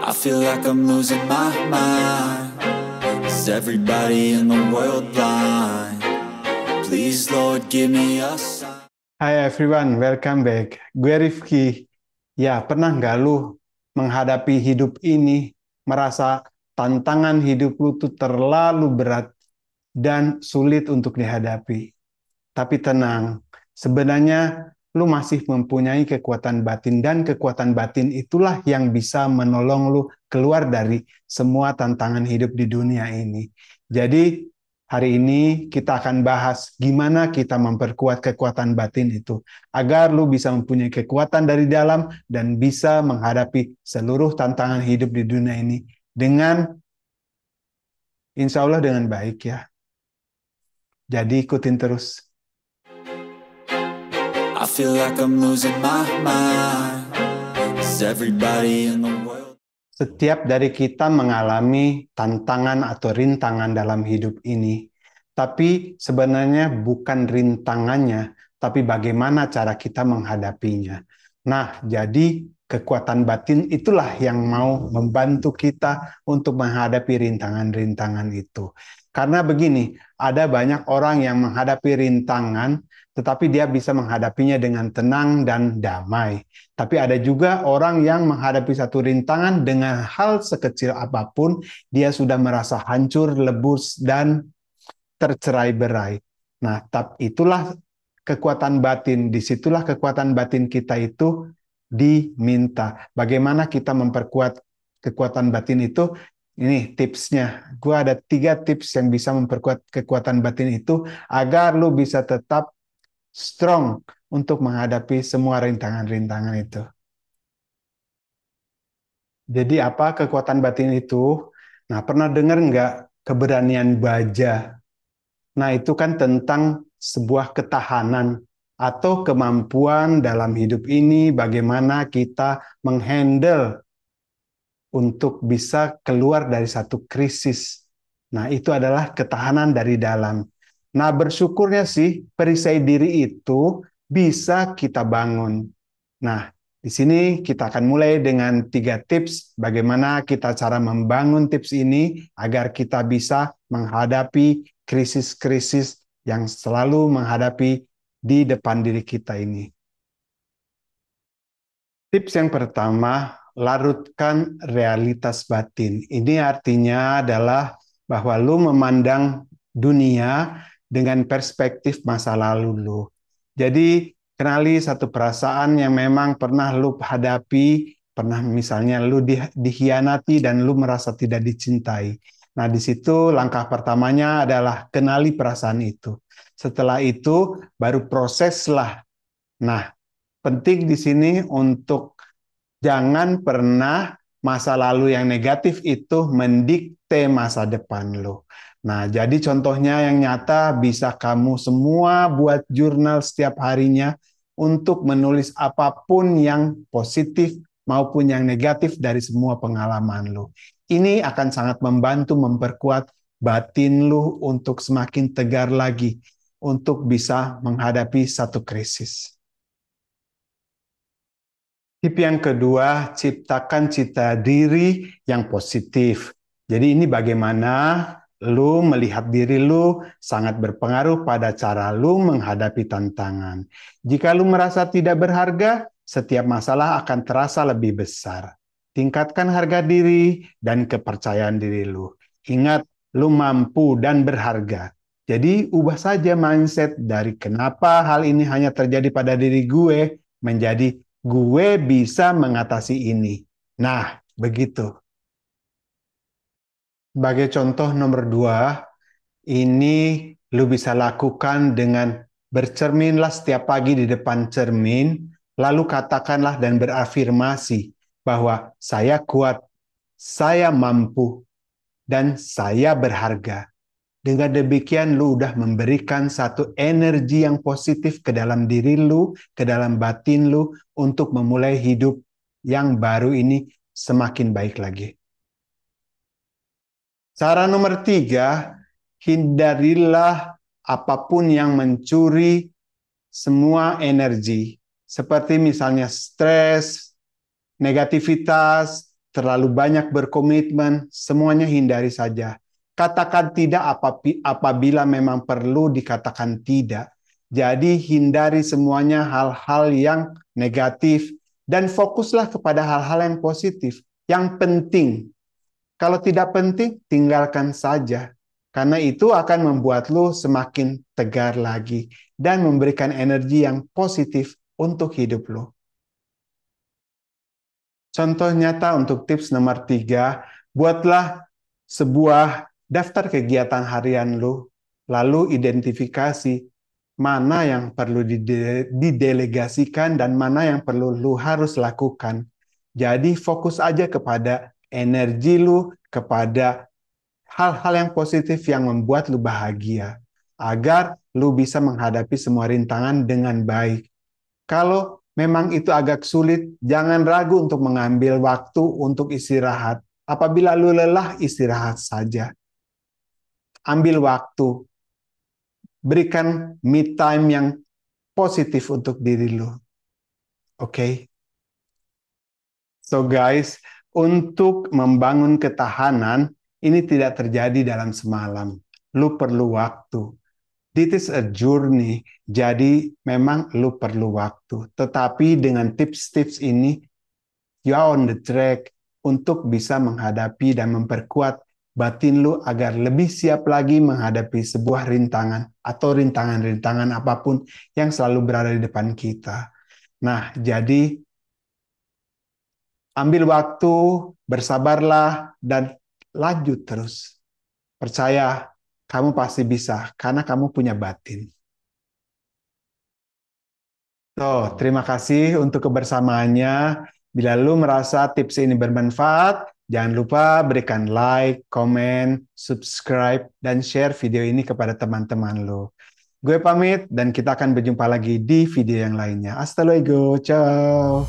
I feel like I'm losing my mind. Is everybody in the world blind? Please, Lord, give me a sign. Hai everyone, welcome back. Gue Rifki. Ya, pernah nggak lu menghadapi hidup ini, merasa tantangan hidup lu tuh terlalu berat dan sulit untuk dihadapi? Tapi tenang, sebenarnya lu masih mempunyai kekuatan batin, dan kekuatan batin itulah yang bisa menolong lu keluar dari semua tantangan hidup di dunia ini. Jadi hari ini kita akan bahas gimana kita memperkuat kekuatan batin itu, agar lu bisa mempunyai kekuatan dari dalam dan bisa menghadapi seluruh tantangan hidup di dunia ini dengan, insya Allah, dengan baik ya. Jadi ikutin terus. I feel like I'm losing my mind. Is everybody in the world? Setiap dari kita mengalami tantangan atau rintangan dalam hidup ini. Tapi sebenarnya bukan rintangannya, tapi bagaimana cara kita menghadapinya. Nah, jadi kekuatan batin itulah yang mau membantu kita untuk menghadapi rintangan-rintangan itu. Karena begini, ada banyak orang yang menghadapi rintangan, tetapi dia bisa menghadapinya dengan tenang dan damai. Tapi ada juga orang yang menghadapi satu rintangan dengan hal sekecil apapun, dia sudah merasa hancur, lebur, dan tercerai-berai. Nah, itulah kekuatan batin. Disitulah kekuatan batin kita itu diminta. Bagaimana kita memperkuat kekuatan batin itu? Ini tipsnya. Gue ada 3 tips yang bisa memperkuat kekuatan batin itu agar lu bisa tetap strong untuk menghadapi semua rintangan-rintangan itu. Jadi apa kekuatan batin itu? Nah, pernah dengar nggak keberanian baja? Nah, itu kan tentang sebuah ketahanan atau kemampuan dalam hidup ini, bagaimana kita menghandle untuk bisa keluar dari satu krisis. Nah, itu adalah ketahanan dari dalam. Nah, bersyukurnya sih perisai diri itu bisa kita bangun. Nah, di sini kita akan mulai dengan 3 tips bagaimana kita cara membangun tips ini agar kita bisa menghadapi krisis-krisis yang selalu menghadapi di depan diri kita ini. Tips yang pertama, larutkan realitas batin. Ini artinya adalah bahwa lu memandang dunia dengan perspektif masa lalu lu. Jadi, kenali satu perasaan yang memang pernah lu hadapi, pernah misalnya lu dikhianati dan lu merasa tidak dicintai. Nah, di situ langkah pertamanya adalah kenali perasaan itu. Setelah itu, baru proseslah. Nah, penting di sini untuk jangan pernah masa lalu yang negatif itu mendikte masa depan lo. Nah, jadi contohnya yang nyata bisa kamu semua buat jurnal setiap harinya untuk menulis apapun yang positif maupun yang negatif dari semua pengalaman lo. Ini akan sangat membantu memperkuat batin lo untuk semakin tegar lagi untuk bisa menghadapi satu krisis. Tip yang kedua, ciptakan citra diri yang positif. Jadi ini bagaimana lu melihat diri lu sangat berpengaruh pada cara lu menghadapi tantangan. Jika lu merasa tidak berharga, setiap masalah akan terasa lebih besar. Tingkatkan harga diri dan kepercayaan diri lu. Ingat, lu mampu dan berharga. Jadi ubah saja mindset dari kenapa hal ini hanya terjadi pada diri gue menjadi gue bisa mengatasi ini. Nah, begitu. Sebagai contoh nomor 2, ini lu bisa lakukan dengan bercerminlah setiap pagi di depan cermin, lalu katakanlah dan berafirmasi bahwa saya kuat, saya mampu, dan saya berharga. Dengan demikian lu udah memberikan satu energi yang positif ke dalam diri lu, ke dalam batin lu untuk memulai hidup yang baru ini semakin baik lagi. Cara nomor 3, hindarilah apapun yang mencuri semua energi, seperti misalnya stres, negativitas, terlalu banyak berkomitmen, semuanya hindari saja. Katakan tidak apabila memang perlu dikatakan tidak. Jadi hindari semuanya hal-hal yang negatif dan fokuslah kepada hal-hal yang positif, yang penting. Kalau tidak penting, tinggalkan saja. Karena itu akan membuat lu semakin tegar lagi dan memberikan energi yang positif untuk hidup lu. Contoh nyata untuk tips nomor 3, buatlah sebuah daftar kegiatan harian lu, lalu identifikasi mana yang perlu didelegasikan dan mana yang perlu lu harus lakukan. Jadi fokus aja kepada energi lu, kepada hal-hal yang positif yang membuat lu bahagia, agar lu bisa menghadapi semua rintangan dengan baik. Kalau memang itu agak sulit, jangan ragu untuk mengambil waktu untuk istirahat. Apabila lu lelah, istirahat saja. Ambil waktu. Berikan me time yang positif untuk diri lu. Oke? So guys, untuk membangun ketahanan, ini tidak terjadi dalam semalam. Lu perlu waktu. This is a journey, jadi memang lu perlu waktu. Tetapi dengan tips-tips ini, you are on the track untuk bisa menghadapi dan memperkuat batin lu agar lebih siap lagi menghadapi sebuah rintangan atau rintangan-rintangan apapun yang selalu berada di depan kita. Nah, jadi ambil waktu, bersabarlah, dan lanjut terus. Percaya, kamu pasti bisa, karena kamu punya batin. So, terima kasih untuk kebersamaannya. Bila lu merasa tips ini bermanfaat, jangan lupa berikan like, komen, subscribe, dan share video ini kepada teman-teman lu. Gue pamit, dan kita akan berjumpa lagi di video yang lainnya. Hasta luego, ciao!